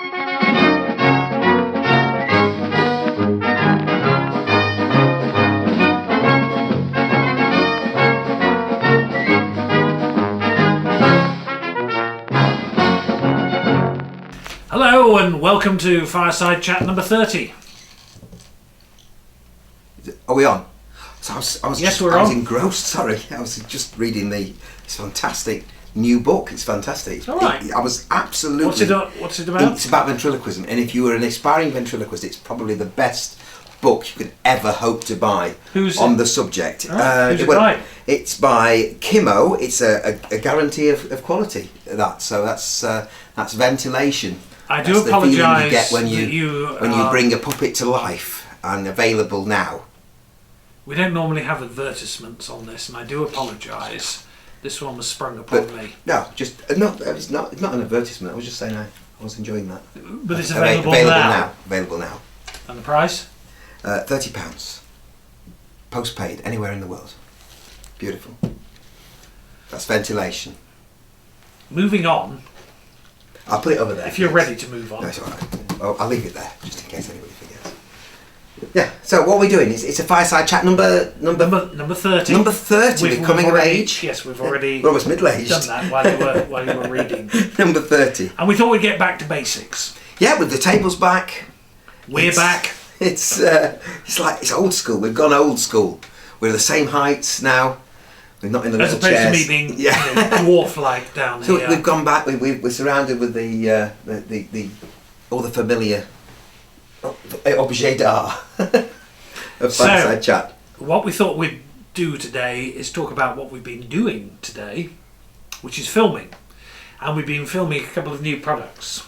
Hello and welcome to Fireside Chat number 30. Are we on? So I was engrossed. Sorry, I was just reading this fantastic new book. It's fantastic. All right. I was absolutely. What's it about? It's about ventriloquism, and if you were an aspiring ventriloquist, it's probably the best book you could ever hope to buy on the subject. Who's it by? It's by Kimo. It's a guarantee of quality. That's ventilation. I do apologise. The feeling you get when you bring a puppet to life, and available now. We don't normally have advertisements on this, and I do apologise. This one was sprung upon me. No, it's not an advertisement. I was just saying I was enjoying that. But it's available now. Available now. And the price? £30. Postpaid, anywhere in the world. Beautiful. That's ventilation. Moving on. I'll put it over there. If you're ready to move on. No, it's alright. I'll leave it there, just in case anybody forgets. Yeah, so what we're doing is it's a fireside chat number 30. Number 30, we're coming of age. Yes, we've already we're almost middle-aged. done that while you were reading. Number 30. And we thought we'd get back to basics. Yeah, with the tables back. We're back. It's old school. We've gone old school. We're the same heights now. We're not in the little chairs. As opposed to me being dwarf-like down here. So we've gone back. We're surrounded with the all the familiar objet d'art of Fireside Chat. What we thought we'd do today is talk about what we've been doing today, which is filming. And we've been filming a couple of new products.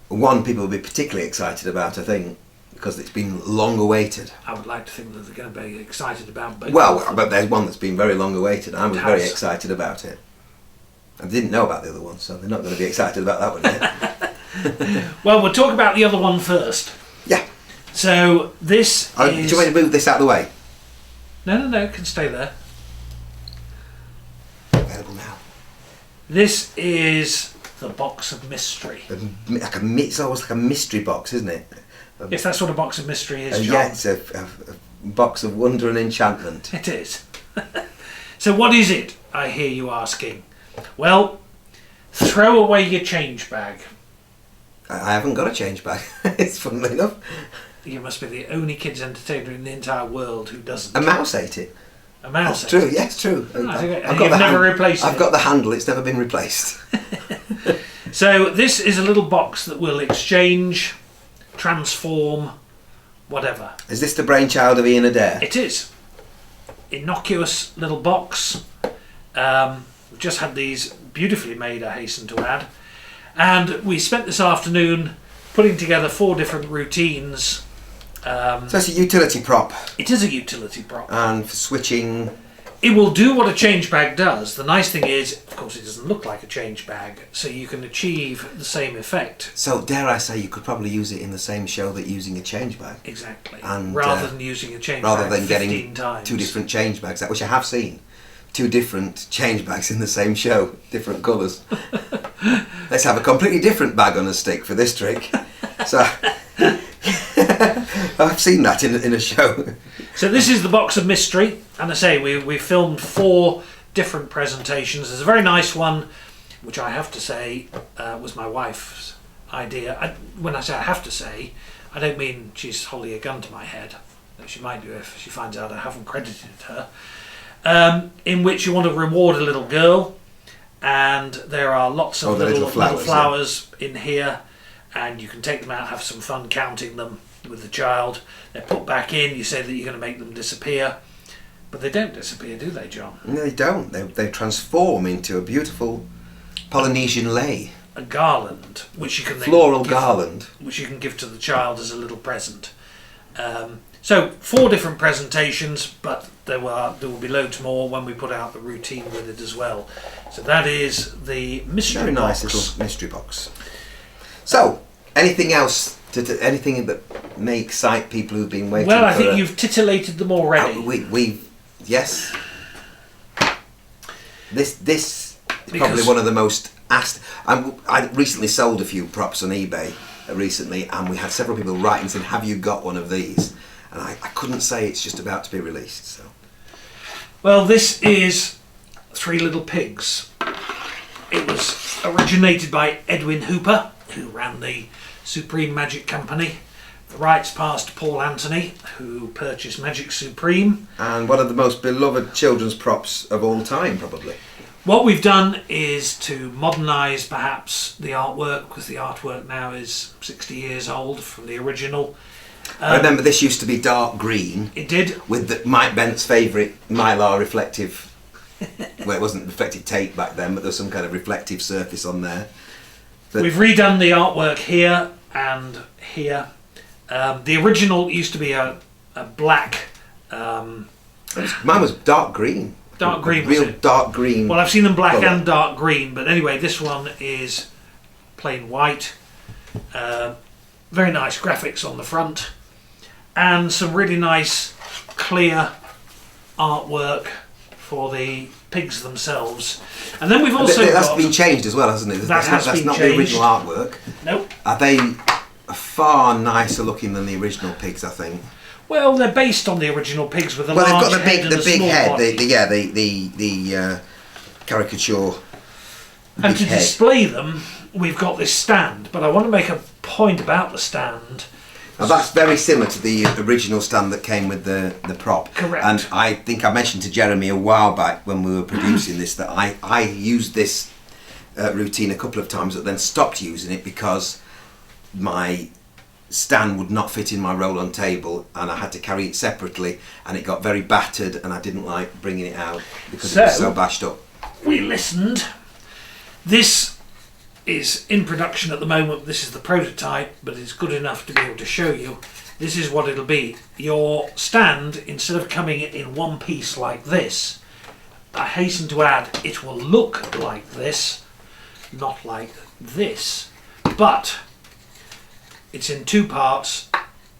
One people will be particularly excited about, I think, because it's been long awaited. I would like to think that they're going to be excited about both. Well, but there's one that's been very long awaited. I was very excited about it. I didn't know about the other one, so they're not going to be excited about that one yet. Well, we'll talk about the other one first. Yeah. So this is... Do you want me to move this out of the way? No, it can stay there. Available now. This is the box of mystery. It's almost like a mystery box, isn't it? If that's what a box of mystery is, John. Yeah, it's a box of wonder and enchantment. It is. So what is it, I hear you asking? Well, throw away your change bag. I haven't got a change bag. It's funnily enough. You must be the only kids entertainer in the entire world who doesn't. A mouse ate it. A mouse ate it? True, yes, true. You've never replaced it? I've got the handle, it's never been replaced. So this is a little box that will exchange, transform, whatever. Is this the brainchild of Ian Adair? It is. Innocuous little box. We've just had these beautifully made, I hasten to add. And we spent this afternoon putting together 4 different routines. So it's a utility prop. It is a utility prop. And for switching... It will do what a change bag does. The nice thing is, of course, it doesn't look like a change bag, so you can achieve the same effect. So, dare I say, you could probably use it in the same show that using a change bag. Exactly. And rather than using a change rather bag than 15 getting times. 2 different change bags, which I have seen. 2 different change bags in the same show, different colours. Let's have a completely different bag on a stick for this trick. So, I've seen that in a show. So this is the box of mystery, and I say we filmed 4 different presentations. There's a very nice one, which I have to say was my wife's idea. When I say I have to say, I don't mean she's holding a gun to my head. She might do if she finds out I haven't credited her. In which you want to reward a little girl, and there are lots of little flowers in here, and you can take them out, have some fun counting them with the child. They're put back in. You say that you're going to make them disappear, but they don't disappear, do they, John? No, they don't. They transform into a beautiful Polynesian lei. A garland, which you can garland, which you can give to the child as a little present. So 4 different presentations, but there will be loads more when we put out the routine with it as well. So that is the mystery box. Very nice little mystery box. So, anything else? Anything that may excite people who've been waiting? Well, I think you've titillated them already. Yes. This is probably one of the most asked. I recently sold a few props on eBay, recently, and we had several people writing saying, "Have you got one of these?" And I couldn't say it's just about to be released. So, Well, this is Three Little Pigs. It was originated by Edwin Hooper, who ran the Supreme Magic Company. The rights passed to Paul Anthony, who purchased Magic Supreme. and one of the most beloved children's props of all time, probably. What we've done is to modernise perhaps the artwork, because the artwork now is 60 years old from the original. I remember this used to be dark green. It did. With Mike Bent's favourite Mylar reflective, well, it wasn't reflective tape back then, but there was some kind of reflective surface on there. But We've redone the artwork here and here. The original used to be a black. mine was dark green. Dark green, was Real it? dark green. Well, I've seen them black colour. and dark green, but anyway, this one is plain white. Very nice graphics on the front, and some really nice, clear artwork for the pigs themselves. And then we've also That's got... been changed as well, hasn't it? That's been not changed. the original artwork. Nope. Are they far nicer looking than the original pigs? I think. Well, they're based on the original pigs with a Well, large they've got head and the a big small head. body. The caricature. And big to head. display them, we've got this stand. But I want to make a point about the stand. Now that's very similar to the original stand that came with the prop. Correct. And I think I mentioned to Jeremy a while back when we were producing this that I used this routine a couple of times, but then stopped using it because my stand would not fit in my roll-on table, and I had to carry it separately, and it got very battered, and I didn't like bringing it out because it was so bashed up. We listened. This is in production at the moment. This is the prototype, but it's good enough to be able to show you. This is what it'll be. Your stand, instead of coming in one piece like this, I hasten to add, it will look like this, not like this, but it's in two parts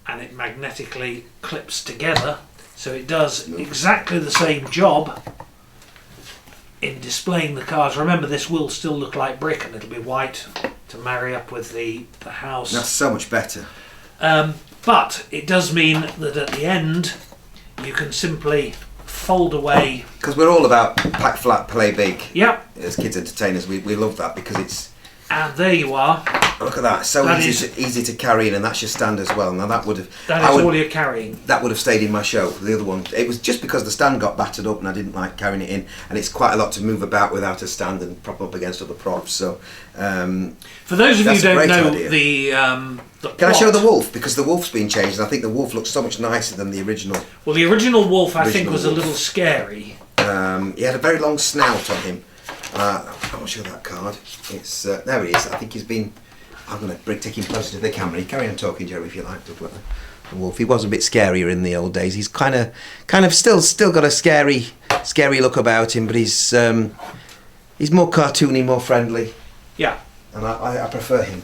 and it magnetically clips together, so it does exactly the same job in displaying the cars. Remember, this will still look like brick and it'll be white to marry up with the house. That's so much better. But it does mean that at the end you can simply fold away. Because we're all about pack flat, play big. Yep. As kids entertainers, we love that because it's... And there you are. Look at that, so That easy to carry in, and that's your stand as well. Now that would have... That is all you're carrying. That would have stayed in my show. The other one, it was just because the stand got battered up and I didn't like carrying it in, and it's quite a lot to move about without a stand and prop up against other props. So, For those of you that's who a don't great know idea. the Can I show the plot- wolf? Because the wolf's been changed, and I think the wolf looks so much nicer than the original. Well, the original wolf I think Original was a wolf. little scary. He had a very long snout on him. I'll show that card. It's there he is. I think he's been... I'm going to take him closer to the camera. You carry on talking, Jeremy, if you like. The wolf. He was a bit scarier in the old days. He's kind of still got a scary look about him, but he's more cartoony, more friendly, Yeah. and I prefer him.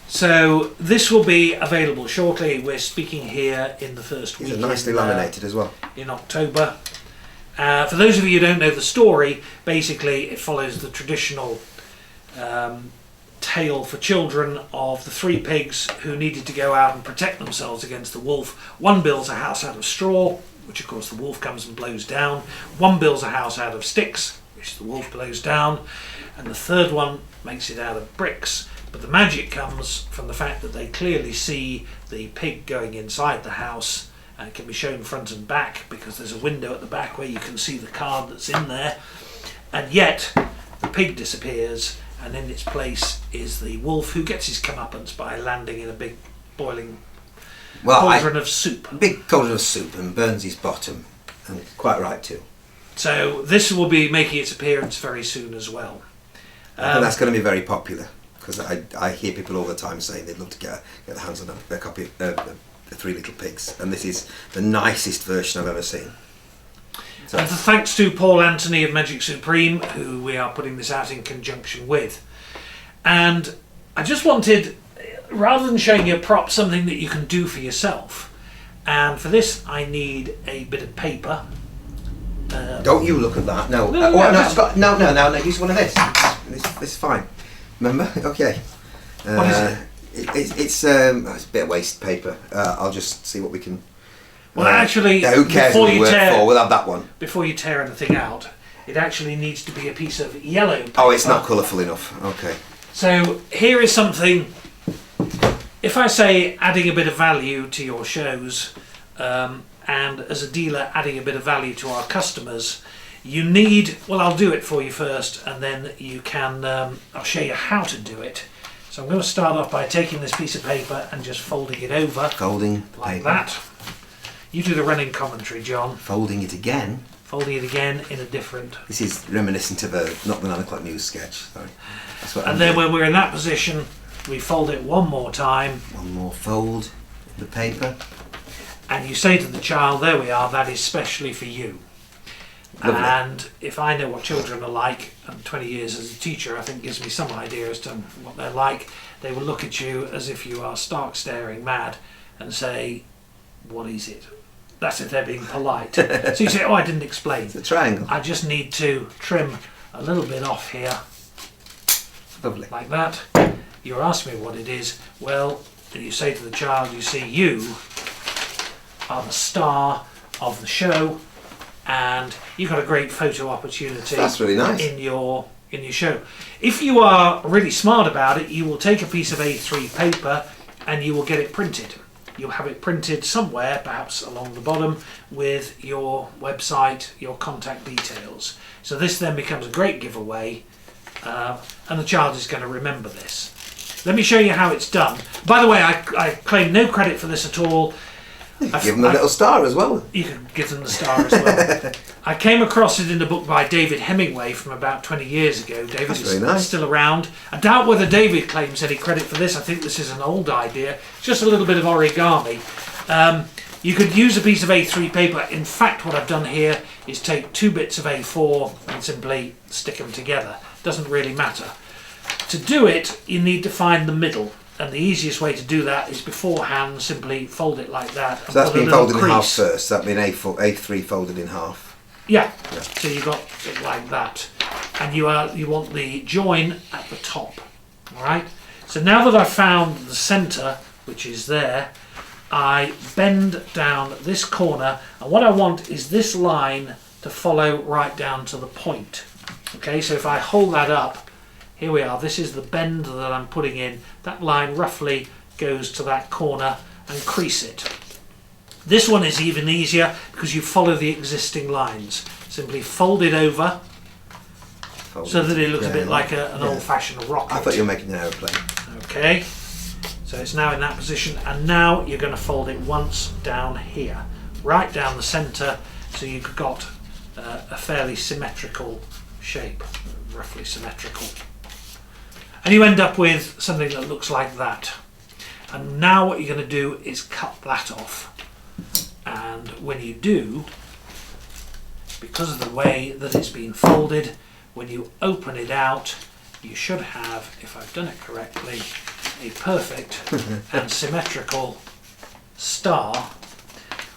So this will be available shortly. We're speaking here in the first week. He's nicely laminated as well. In October. For those of you who don't know the story, basically it follows the traditional tale for children of the three pigs who needed to go out and protect themselves against the wolf. One builds a house out of straw, which of course the wolf comes and blows down. One builds a house out of sticks, which the wolf blows down. And the third one makes it out of bricks. But the magic comes from the fact that they clearly see the pig going inside the house, and it can be shown front and back because there's a window at the back where you can see the card that's in there. And yet the pig disappears, and in its place is the wolf, who gets his comeuppance by landing in a big boiling cauldron of soup. Big cauldron of soup, and burns his bottom, and quite right too. So this will be making its appearance very soon as well. I think that's going to be very popular, because I hear people all the time saying they'd love to get their hands on a copy of the Three Little Pigs, and this is the nicest version I've ever seen. So, And thanks to Paul Anthony of Magic Supreme, who we are putting this out in conjunction with. And I just wanted, rather than showing you a prop, something that you can do for yourself. And for this I need a bit of paper. don't you look at that? No. No, No. Use one of this. This is fine. Remember? Okay. What is it? It's a bit of waste paper. I'll just see what we can. Well, actually, who cares before what we you work tear, for? We'll have that one. before you tear anything out, it actually needs to be a piece of yellow paper. Oh, it's not colourful enough. Okay. So here is something. If I say adding a bit of value to your shows, and as a dealer adding a bit of value to our customers, you need. Well, I'll do it for you first, and then you can. I'll show you how to do it. So I'm going to start off by taking this piece of paper and just folding it over. Folding like paper. that. You do the running commentary, John. Folding it again. Folding it again in a different. This is reminiscent of a Not the 9 o'clock news sketch. Sorry. That's what. And then when we're in that position, we fold it one more time. One more fold of the paper. And you say to the child, there we are, that is specially for you. Lovely. And if I know what children are like, and 20 years as a teacher I think gives me some idea as to what they're like, they will look at you as if you are stark staring mad and say, what is it? That's if they're being polite. So you say, oh, I didn't explain. It's a triangle. I just need to trim a little bit off here. Lovely. Like that. You're asking me what it is. Well, and you say to the child, you see, you are the star of the show, and you've got a great photo opportunity. That's really nice. in your show. If you are really smart about it, you will take a piece of A3 paper and you will get it printed. You'll have it printed somewhere, perhaps along the bottom, with your website, your contact details. So this then becomes a great giveaway, and the child is going to remember this. Let me show you how it's done. By the way, I claim no credit for this at all. Give them a little star as well. You can give them the star as well. I came across it in a book by David Hemingway from about 20 years ago. David That's is really nice. still around. I doubt whether David claims any credit for this. I think this is an old idea. It's just a little bit of origami. You could use a piece of A3 paper. In fact, what I've done here is take 2 bits of A4 and simply stick them together. Doesn't really matter. To do it, you need to find the middle. And the easiest way to do that is beforehand simply fold it like that. And So that's put a been little folded in half crease. first. That'd been A3 folded in half. Yeah. Yeah. So you got it like that, and you want the join at the top. All right. So now that I've found the centre, which is there, I bend down this corner, and what I want is this line to follow right down to the point. Okay. So if I hold that up. Here we are, this is the bend that I'm putting in. That line roughly goes to that corner and crease it. This one is even easier because you follow the existing lines. Simply fold it over so that it looks a bit like an old-fashioned rocket. I thought you were making an aeroplane. Okay, so it's now in that position, and now you're going to fold it once down here, right down the centre, so you've got a fairly symmetrical shape, roughly symmetrical. And you end up with something that looks like that. And now what you're going to do is cut that off. And when you do, because of the way that it's been folded, when you open it out, you should have, if I've done it correctly, a perfect and symmetrical star,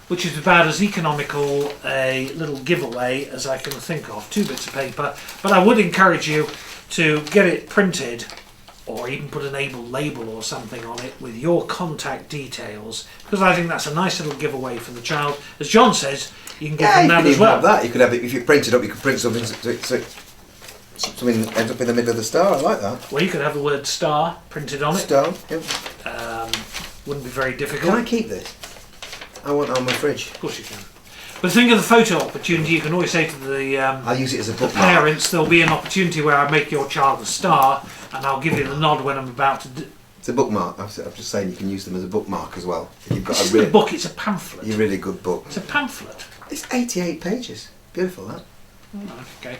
which is about as economical a little giveaway as I can think of. 2 bits of paper. But I would encourage you to get it printed, or even put an able label or something on it with your contact details, because I think that's a nice little giveaway for the child. As John says, you can give them that as well. Have that. You could have it if you print it up. You could print something so something ends up in the middle of the star. I like that. Well, you could have the word star printed on it. Star. Yeah. Wouldn't be very difficult. Can I keep this? I want it on my fridge. Of course you can. But think of the photo opportunity. You can always say to the I'll use it as a bookmark. parents, there'll be an opportunity where I make your child a star, and I'll give you the nod when I'm about to do. It's a bookmark. I'm just saying you can use them as a bookmark as well. If you've got This a isn't a book, it's a pamphlet. a really good book. It's a pamphlet. It's 88 pages. Beautiful, that. Oh, okay.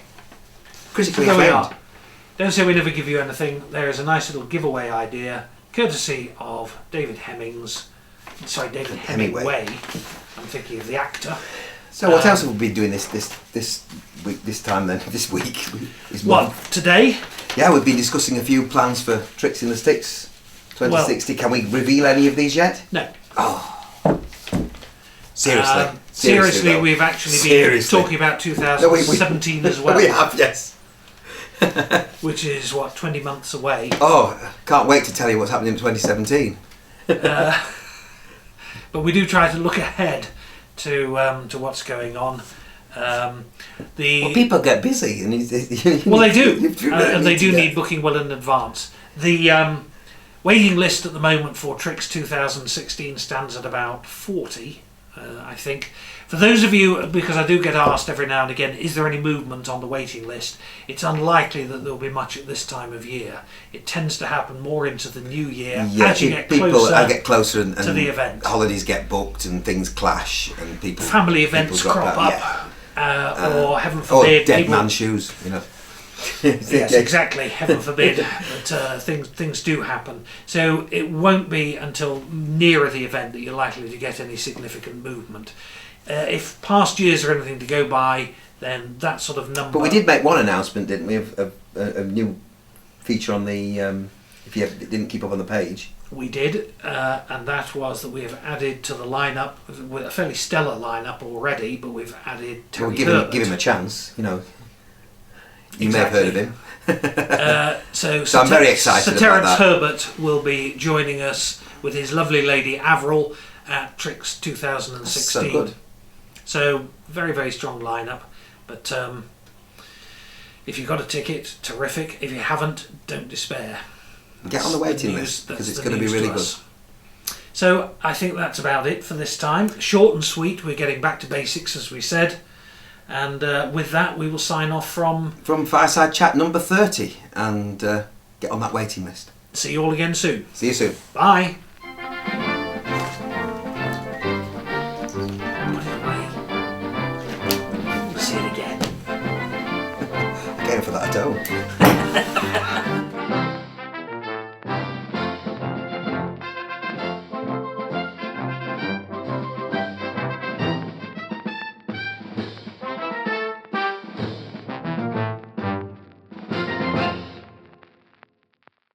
Critically There we acclaimed. are. Don't say we never give you anything. There is a nice little giveaway idea, courtesy of David Hemingway. I'm thinking of the actor. So what else have we been doing this week? This time then? This week? This month? What, today? Yeah, we've been discussing a few plans for Tricks in the Sticks 2060. Can we reveal any of these yet? No. Seriously. Seriously, though. we've actually been Seriously. talking about 2017 as well. We have, yes. which is what 20 months away. Oh, can't wait to tell you what's happening in 2017. But we do try to look ahead to what's going on. Well, people get busy, and well, they do, and they do need booking well in advance. The waiting list at the moment for Tricks 2016 stands at about 40, I think. For those of you, because I do get asked every now and again, is there any movement on the waiting list? It's unlikely that there'll be much at this time of year. It tends to happen more into the new year as you get closer and to the event. Holidays get booked and things clash, and family events crop up, or heaven or forbid, dead man shoes, Yes, exactly. Heaven forbid, but things do happen. So it won't be until nearer the event that you're likely to get any significant movement. If past years are anything to go by, then that sort of number. But we did make one announcement, didn't we, of a new feature on the. If you didn't keep up on the page. We did, and that was that we have added to the lineup, with a fairly stellar lineup already, but we've added Terry Herbert. Give him a chance, You may have heard of him. So I'm very excited Sir about Terence that. Herbert will be joining us with his lovely lady Avril at Tricks 2016. That's so good. So very, very strong lineup. But if you've got a ticket, terrific. If you haven't, don't despair. Get on the waiting list, because it's going to be really good. So I think that's about it for this time. Short and sweet. We're getting back to basics, as we said. And with that, we will sign off from Fireside Chat number 30, and get on that waiting list. See you all again soon. See you soon. Bye. See it again. Again for that I don't.